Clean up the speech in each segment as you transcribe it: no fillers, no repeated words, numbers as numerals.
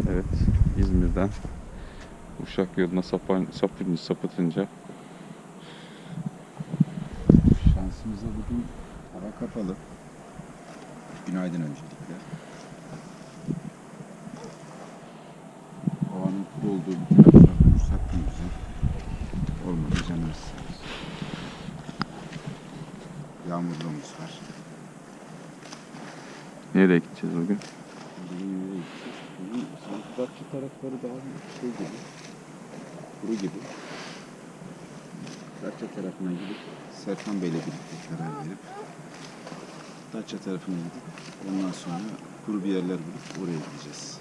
Evet, İzmir'den Uşak yoluna sapıtınca Şansımıza bugün hava kapalı. Günaydın öncelikle. Havanın kuru olduğu bir tarafta durursak ne güzel. Olmadı canımız sağ olsun. Yağmurluğumuz var. nereye gideceğiz bugün? Bugün nereye gideceğiz? Bugün sanki Datça tarafları daha şey gibi. Kuru gibi. Datça tarafına gidip Serkan Bey'le birlikte karar verip Datça tarafına gidip ondan sonra kuru bir yerler bulup oraya gideceğiz.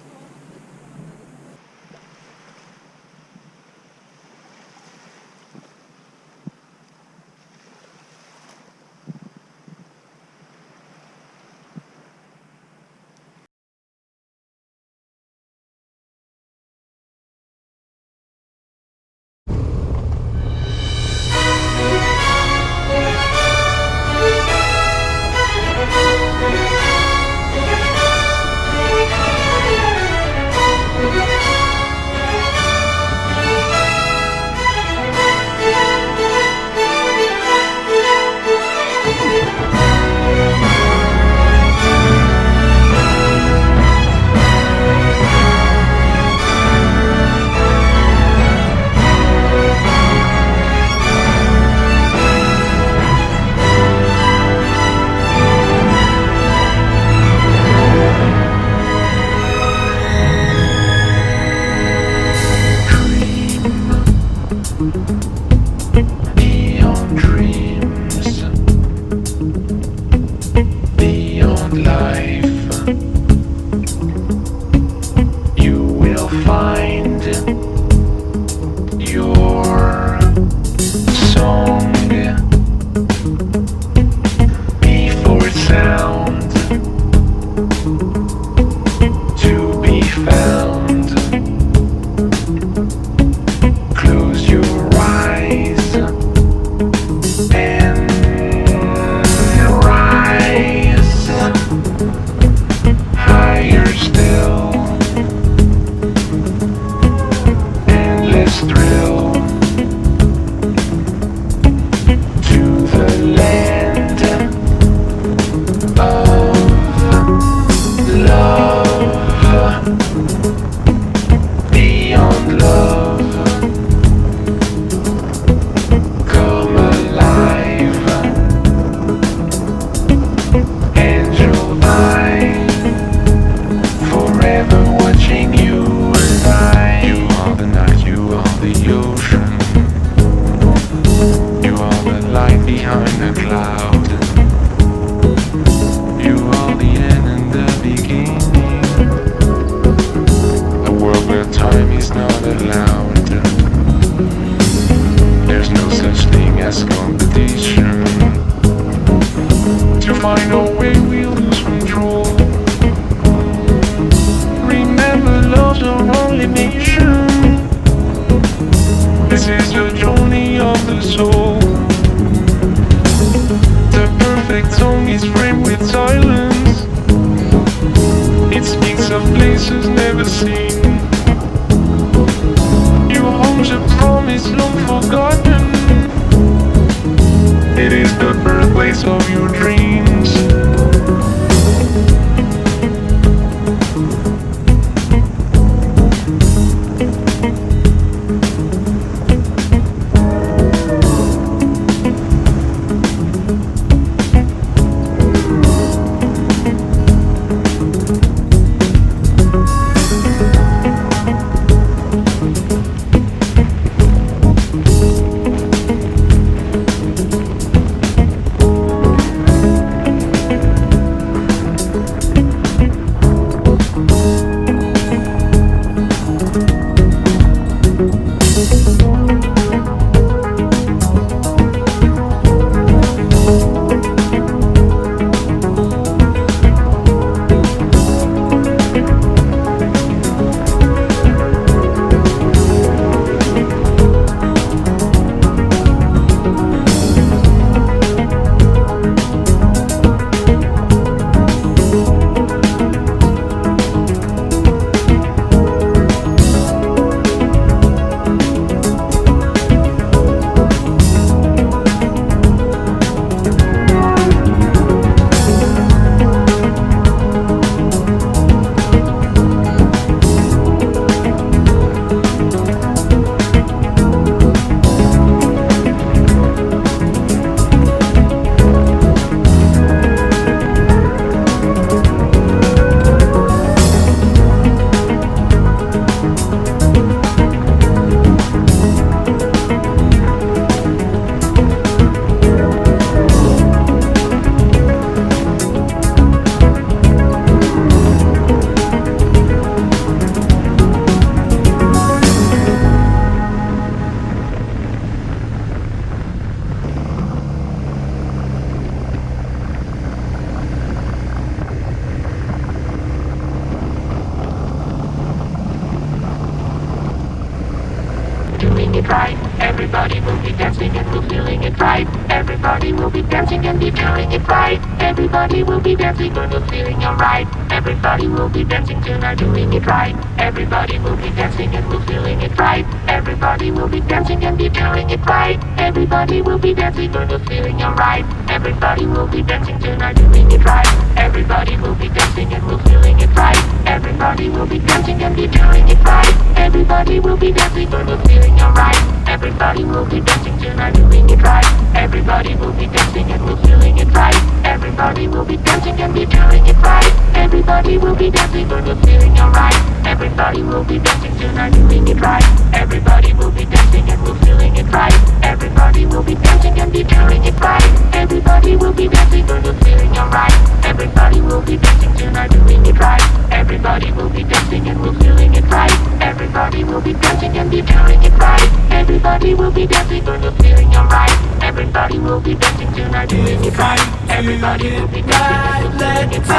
right. Everybody will be dancing and we're feeling it right. Everybody will be dancing and be feeling it right. Everybody will be dancing and we're feeling alright. Everybody will be dancing tonight, doing it right. Everybody will be dancing and we're feeling it right. Everybody will be dancing and be feeling it right. Everybody will be dancing and we're feeling alright. Everybody will be dancing tonight, doing it right. Everybody will be dancing and we're feeling it right. Everybody will be dancing and be feeling it right. Everybody will be dancing and we're feeling alright. Everybody will be dancing tonight, doing it right. Everybody will be dancing and we're feeling it right. Everybody will be dancing and be feeling it right. Everybody will be dancing and we're feeling alright. Everybody will be dancing tonight, doing it right. Everybody will be dancing and we're feeling it right. Everybody will be dancing and be feeling it right. Everybody will be dancing and we're feeling alright. Everybody will be dancing tonight, doing it right. Everybody will be dancing and we're feeling it right. Everybody will be dancing and be feeling it right. Everybody will be dancing and we're feeling alright. Everybody will be dancing tonight, doing it right. Everybody will be dancing and we're feeling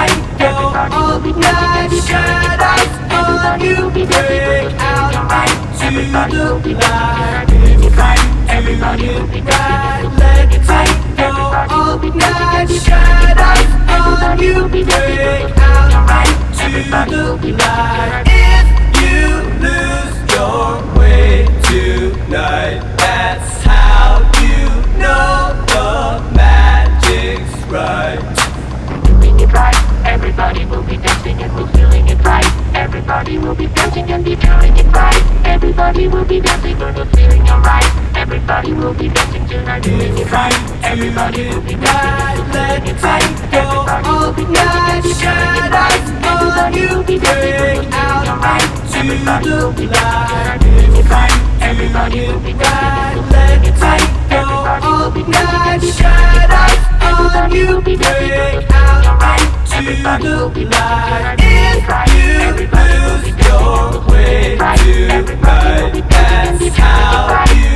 it right. Everybody will be dancing and be feeling it right. Everybody will be dancing and we're feeling alright. Everybody will be dancing tonight, doing it right. Everybody will be dancing and we're feeling it right. Everybody will be dancing and be feeling it right. Everybody will be dancing and we're feeling alright. Everybody will be dancing tonight. If you lose your way tonight, that's how you know the magic's right. Doing it right. Everybody will be dancing and we're feeling it right. Everybody will be dancing and be feeling it right. Everybody will be dancing and we're feeling alright. Everybody will be dancing tonight, doing it right. Everybody will be dancing and we're feeling it right. Everybody will be dancing and be feeling it right. Everybody will be dancing and we're feeling alright. Everybody will be dancing tonight, doing it right. Everybody will be dancing and we're feeling it right. Everybody will be dancing and be feeling it right. Everybody will be dancing and we're feeling alright. Everybody will be dancing tonight, doing it right. Everybody will be dancing and we're feeling it right. Everybody will be dancing and be feeling it right.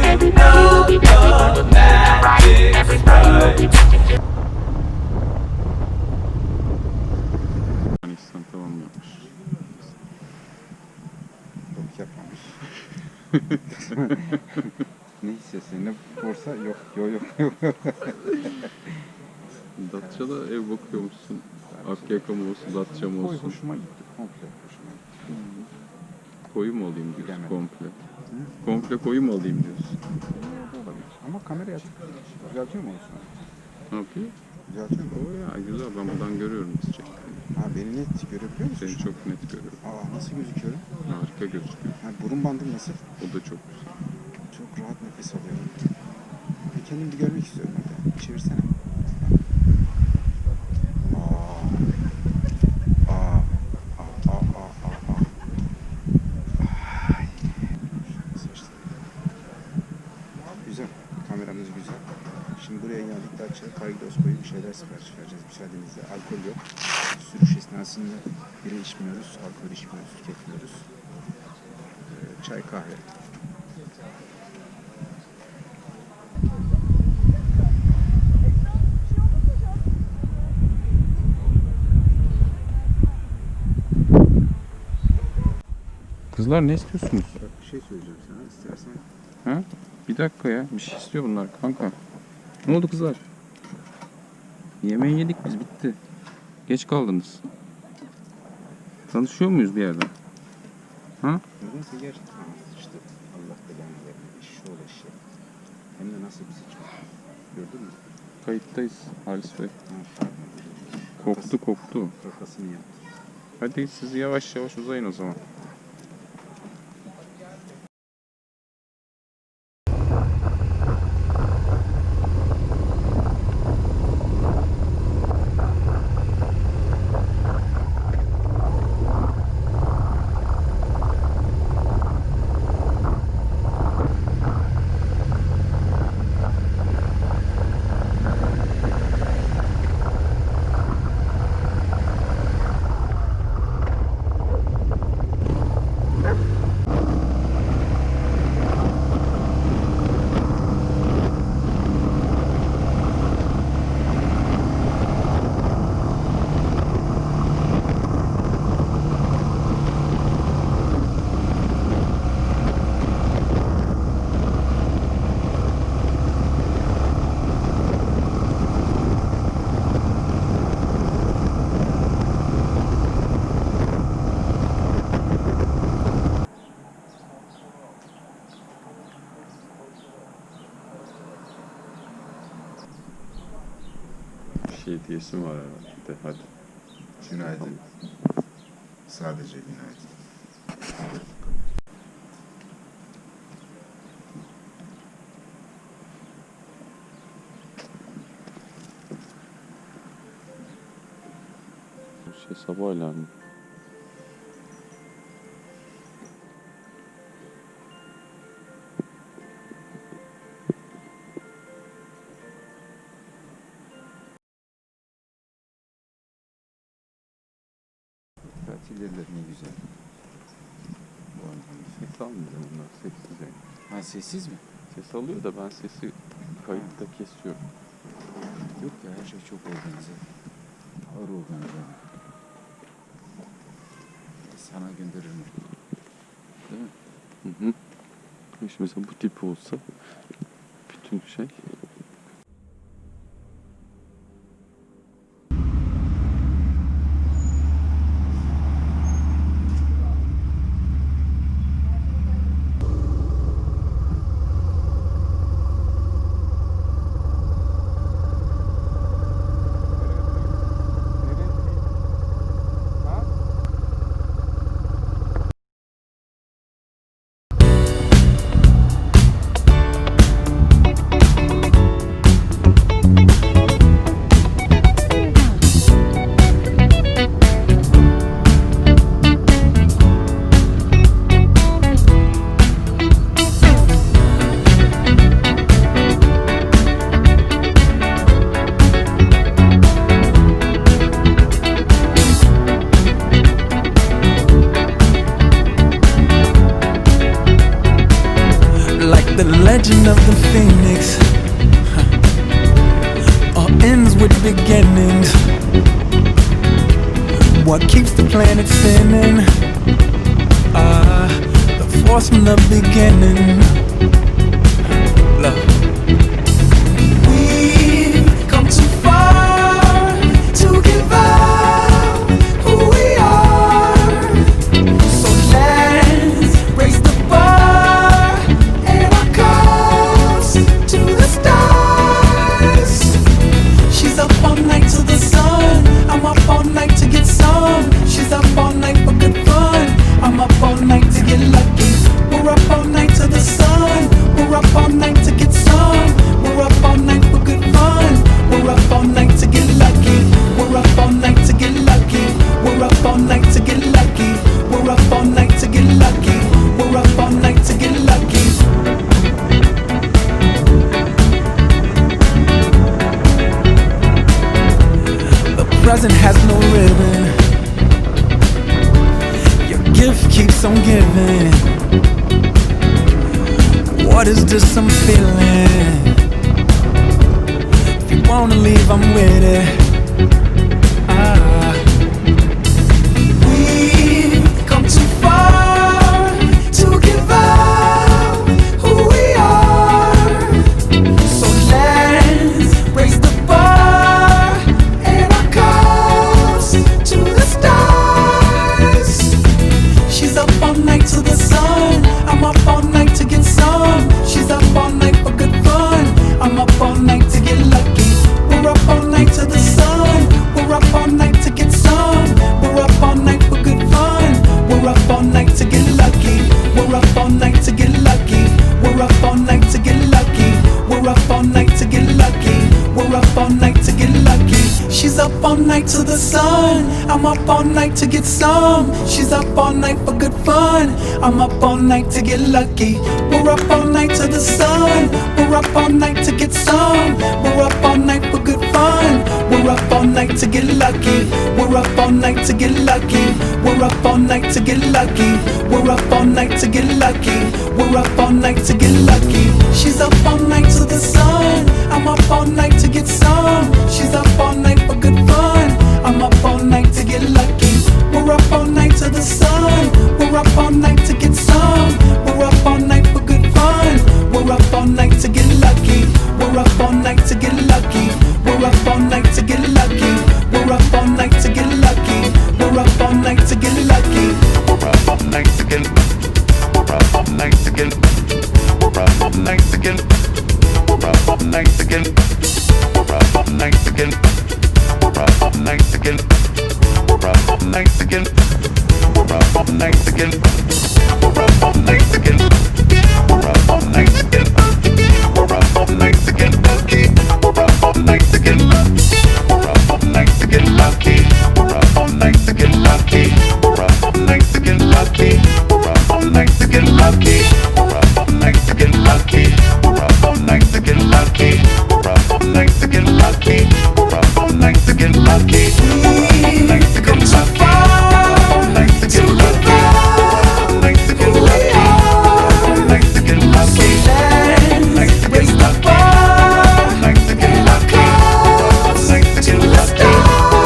Everybody will be dancing and we're feeling alright. Everybody will be dancing. Yunanistan tamamlamış. Yok yapmamış. Ne hissesi? Ne borsa? Yok. Datça'da ev bakıyormuşsun. Akyaka mı olsun, Datça mı Koy olsun? hoşuma gitti. Komple hoşuma gitti. Koyu mu alayım diyorsun Bilemedim. komple? Komple koyu mu alayım diyorsun? Ne olabilir? Ama kameraya açık. Düzeltiyor mu olsun? Ne yapıyor? Düzeltiyor mu? O ya güzel, ben buradan görüyorum nasıl çektiğini. Ha beni net görebiliyor musun? Seni çok net görüyorum. Aa nasıl gözüküyorum? Harika gözüküyor. Ha, burun bandım nasıl? O da çok güzel. Çok rahat nefes alıyorum. Bir kendimi bir görmek istiyorum hadi. Çevirsene. Ay. Saçlar. Güzel. Kameramız güzel. Şimdi buraya geldik. Datça, Kaygidos koyu bir şeyler sipariş vereceğiz. Müsaadenizle. Alkol yok. Sürüş esnasında bira içmiyoruz. Alkol içmiyoruz. Tüketmiyoruz. Çay, kahve. Kızlar ne istiyorsunuz? Bak bir şey söyleyeceğim sana. İstersen Ha? Bir dakika ya. Bir şey istiyor bunlar kanka. Ne oldu kızlar? Yemeği yedik biz, bitti. Geç kaldınız. Tanışıyor muyuz bir yerden? Ha? nedense gerçekten işte Allah belanı vermiş. Şu ol eşya. Hem de nasıl bir seçim. Gördün mü? Kayıttayız Halis Bey. Ha, pardon. Koktu. Kakasını yaptı. Hadi siz yavaş yavaş uzayın o zaman. diyesim var herhalde. Hadi. Günaydın. Sadece günaydın. Sabah alarmı. Tatiller ne güzel. Bu anlamda. Ses almıyor bunlar. Sessiz yani. Ha, sessiz mi? Ses alıyor da ben sesi kayıtta kesiyorum. Yok ya, her şey çok organize. Ağır organize. Sana gönderirim. Değil mi? Hı hı. İşte mesela bu tip olsa bütün şey. Like the legend of the phoenix, all ends with beginnings. What keeps the planet spinning? The force from the beginning. Love. We've come too far to give up who we are. So let's raise the bar and our cups to the stars. She's up all night to the sun. I'm up all night to get some. She's up all night for good fun. I'm up all night to get lucky. We're up all night to the sun. We're up all night to get some. We're up all night for good fun. We're up all night to get lucky. We're up all night to get lucky. We're up all night to get lucky. We're up all night to get lucky. We're up all night to get lucky. The present has no ribbon. Your gift keeps on giving. What is this I'm feeling? If you wanna leave, I'm with it. We've come too far to give up who we are. So let's raise the bar and our cups to the stars. She's up all night to the sun. I'm up all night to get some. She's up all night for good fun. I'm up all night to get lucky. We're up all night to the sun. We're up all night to get some. We're up all night for good fun. We're up all night to get lucky. We're up all night to get lucky. We're up all night to get lucky. We're up all night to get lucky. We're up all night to get lucky. She's up all night to the sun. I'm up all night to get some. She's up all night for good fun. I'm up all night to get lucky. We're up all night to the sun. We're up all night to get some. We're up all night for good fun. We're up all night to get lucky. We're up all night to get lucky. We're up all night to get lucky. We're up all night to get lucky. We're up all night to get lucky. She's up all night to the sun. I'm up all night to get some. She's up all night for good fun. I'm up all night to get lucky. We're up all night to the sun. We're up all night to get some. We're up all night for good fun. We're up all night to get lucky. We're up all night to get lucky. We're up all night to get lucky. We're up all night to get lucky. We're up all night to get lucky. We're up all night to get. We're up all night to get. We're up all night to get. We're up all night to get. We're up all night to get. We're again. We're up all night again. We're up all night again. We're up all night again. We're up all night again. We're up all night to get lucky. We're up all night to get lucky. We're up all night to get lucky. We're up all night to get lucky. We're up all night to get lucky. We're up all night to get lucky. We're up all night to get lucky. We're up all night to get lucky. We've come so far to give up who we are. So let's raise the bar and our cause to the stars.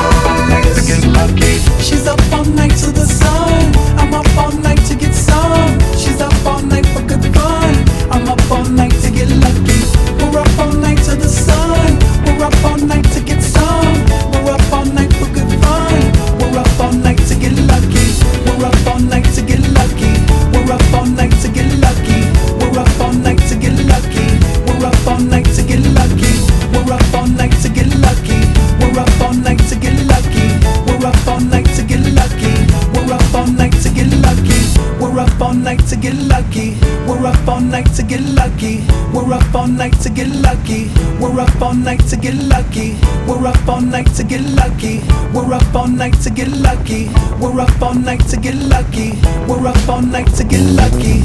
She's up all night to the sun. I'm up all night to get some. She's up all night for good fun. I'm up all night to get lucky. We're up all night to the sun. We're up all night to get some. We're up all night for good fun. We're up all night to get lucky. We're up all night to get lucky. We're up all night to get lucky. We're up all night to get lucky. We're up all night to get lucky. We're up all night to get lucky. We're up all night to get lucky. We're up all night to get lucky. We're up all night to get lucky. We're up all night to get lucky. We're up all night to get lucky. We're up all night to get lucky. We're up all night to get lucky. We're up all night to get lucky. We're up all night to get lucky. We're up all night to get lucky. We're up all night to get lucky.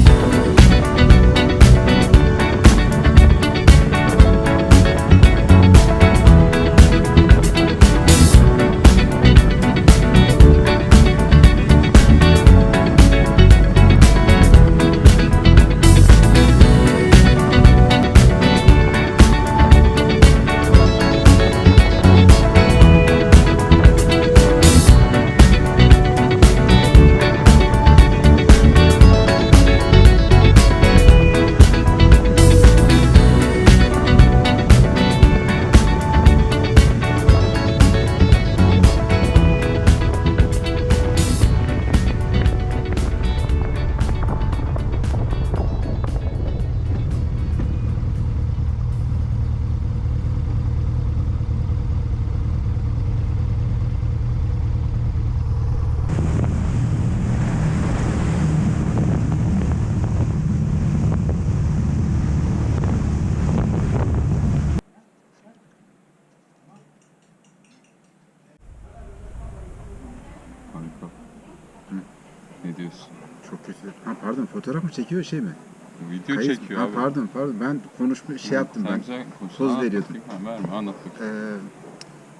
Kanka. Ne diyorsun? Çok kötü. Ha pardon, fotoğraf mı çekiyor şey mi? Video Kayıt- çekiyor ha, abi. pardon ben konuşma şey yaptım Sen ben. güzel konuş. Poz Anlat veriyordum. bakayım. Ha, verme anlat bakayım.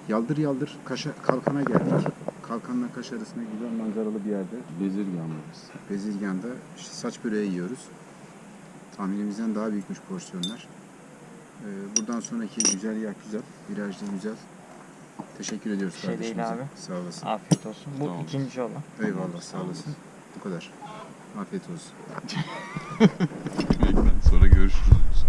Yaldır yaldır Kalkan'a geldik. Kalkan'la Kaş arasında güzel manzaralı bir yerde. Bezirganlarız. Bezirgan'da işte saç böreği yiyoruz. Tahminimizden daha büyükmüş porsiyonlar. Buradan sonraki güzel, virajlı güzel. Teşekkür ediyoruz Şey değil kardeşimize. abi. Sağ olasın. Afiyet olsun. Bu Tamam. ikinci olan. Eyvallah, sağ olasın. Bu kadar. Afiyet olsun. Sonra görüşürüz.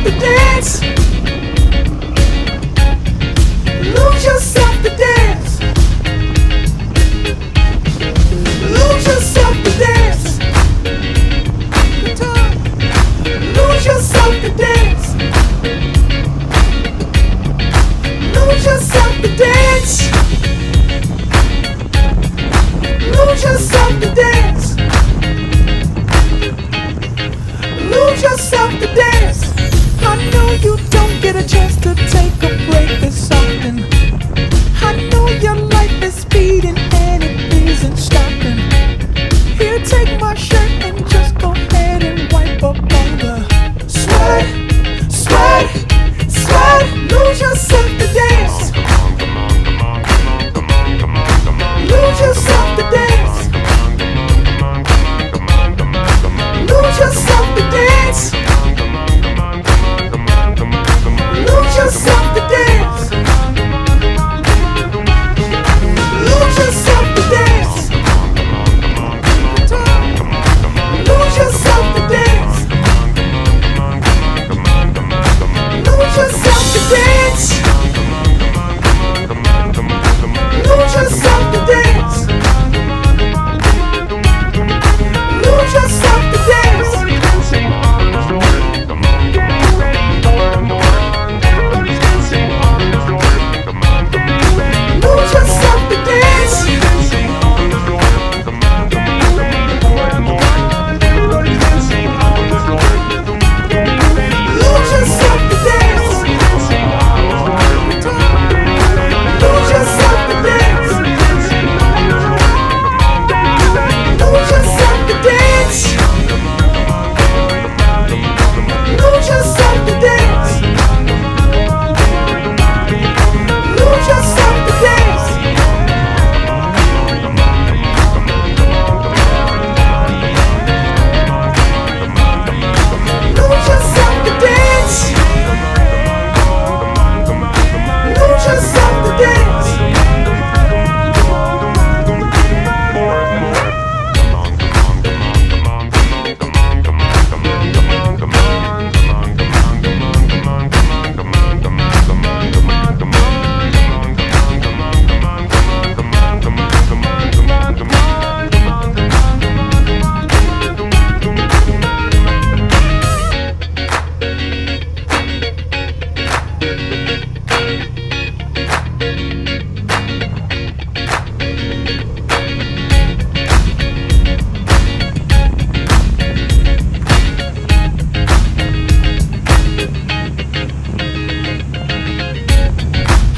to dance. Lose yourself to dance. Lose yourself to dance. Guitar. Lose yourself to dance. Lose yourself to dance. Lose yourself to dance. Lose yourself to dance. I know you don't get a chance to take a break this often. I know your life is speeding and it isn't stopping. Here, take my shirt and just go ahead and wipe up all the sweat, sweat, sweat. Lose yourself to dance. Lose yourself to dance. Lose yourself to dance. Lose yourself to dance. Lose yourself to dance. Lose yourself to dance. Lose yourself to dance. Lose yourself to dance. Lose yourself to dance. Lose yourself to dance. Lose yourself to dance. Lose yourself to dance. Lose yourself to dance. Lose yourself to dance. Lose yourself to dance. Lose yourself to dance. Lose yourself to dance.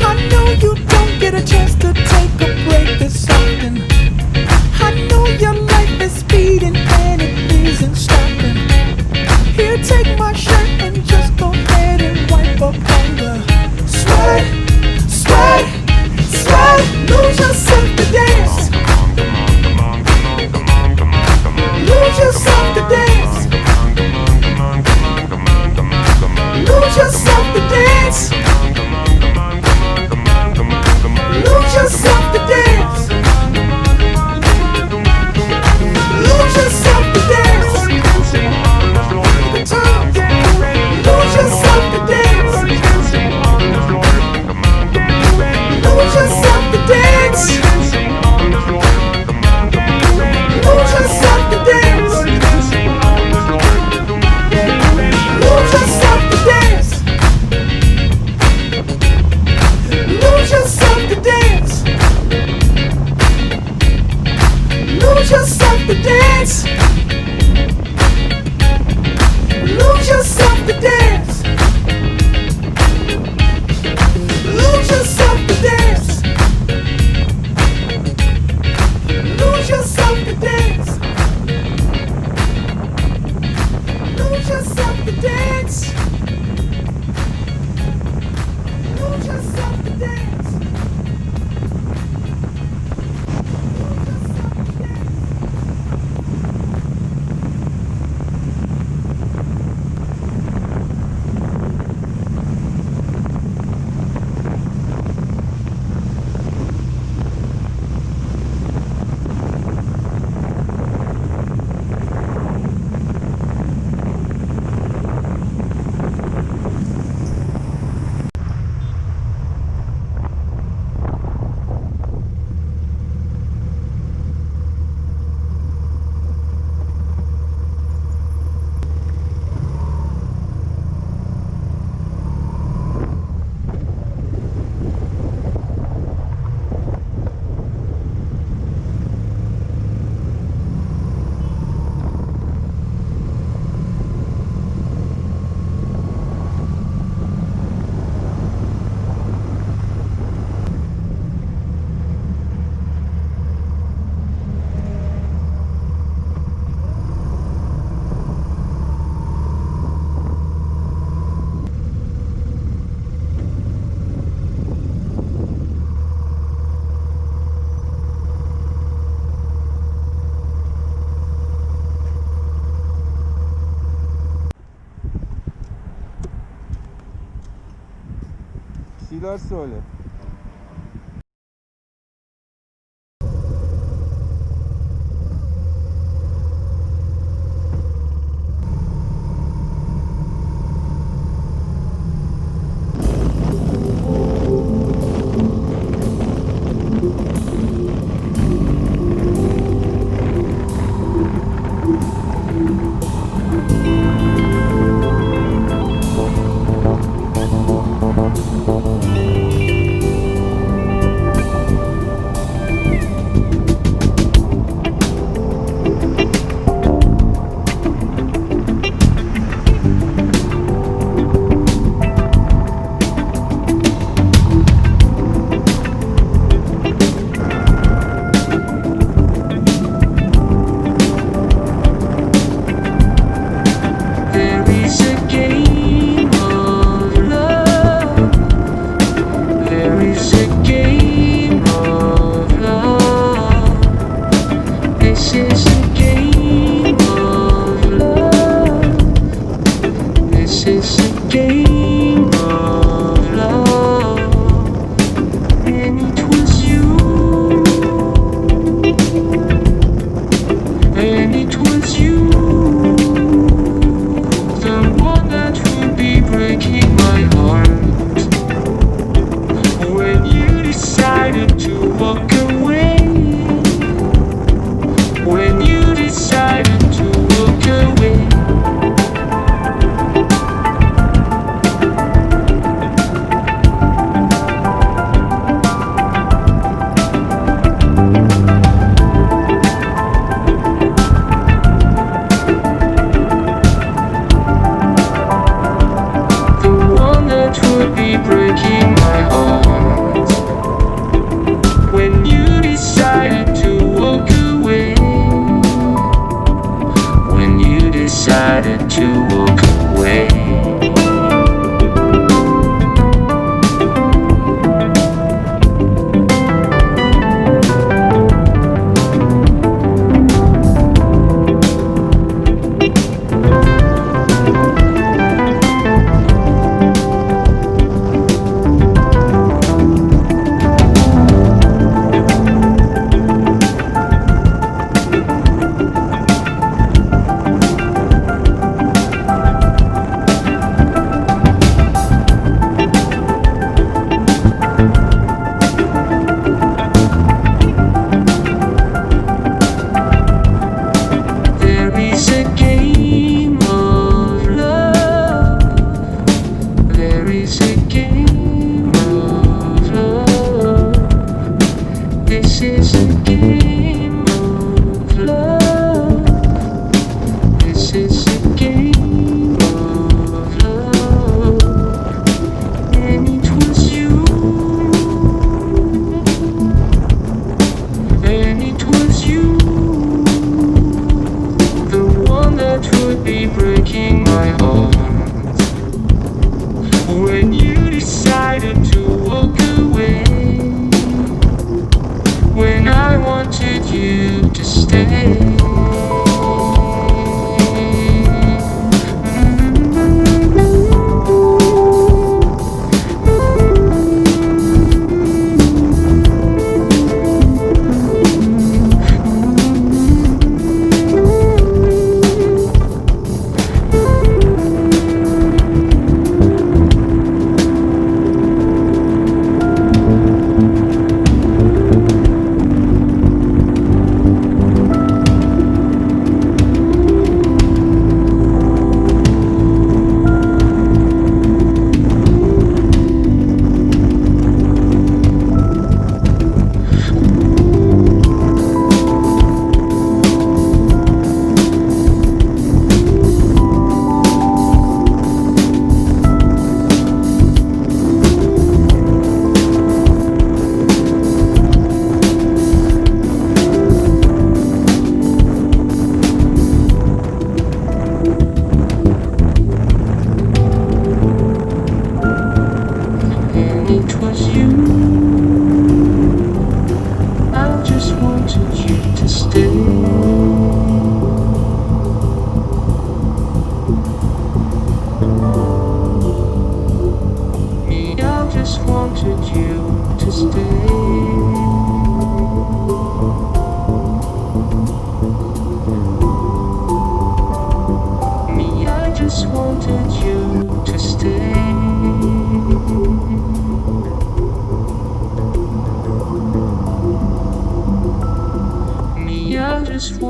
I know you don't get a chance to take a break this often. I know your life is speeding and it isn't stopping. Here, take my shirt and just go ahead and wipe up all the sweat, sweat, sweat. Lose yourself to dance. Lose yourself to dance. Lose yourself to dance. Lose yourself to dance. Lose yourself to dance. Guitar. Lose yourself to dance. Lose yourself to dance. Lose yourself to dance. Lose yourself to dance. Lose yourself to dance. Lose yourself to dance. Lose yourself to dance. Lose yourself to dance. Lose yourself to dance. Lose yourself to dance. Lose yourself to dance. şeyler söyle. There is a game of love. There is a game of love. This is a game of love. This is a game of love. And it was you. And it was you. The one that would be breaking my heart when you decided to walk away. When you decided to walk away. The one that would be breaking my heart when you decided to walk away. When you decided to walk away. There is a game of love. There is a game of love. This is a game of love. This is a game of love. And it was you. And it was you. The one that would be breaking my heart when you decided to walk away. When I wanted you to stay.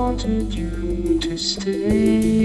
wanted you to stay.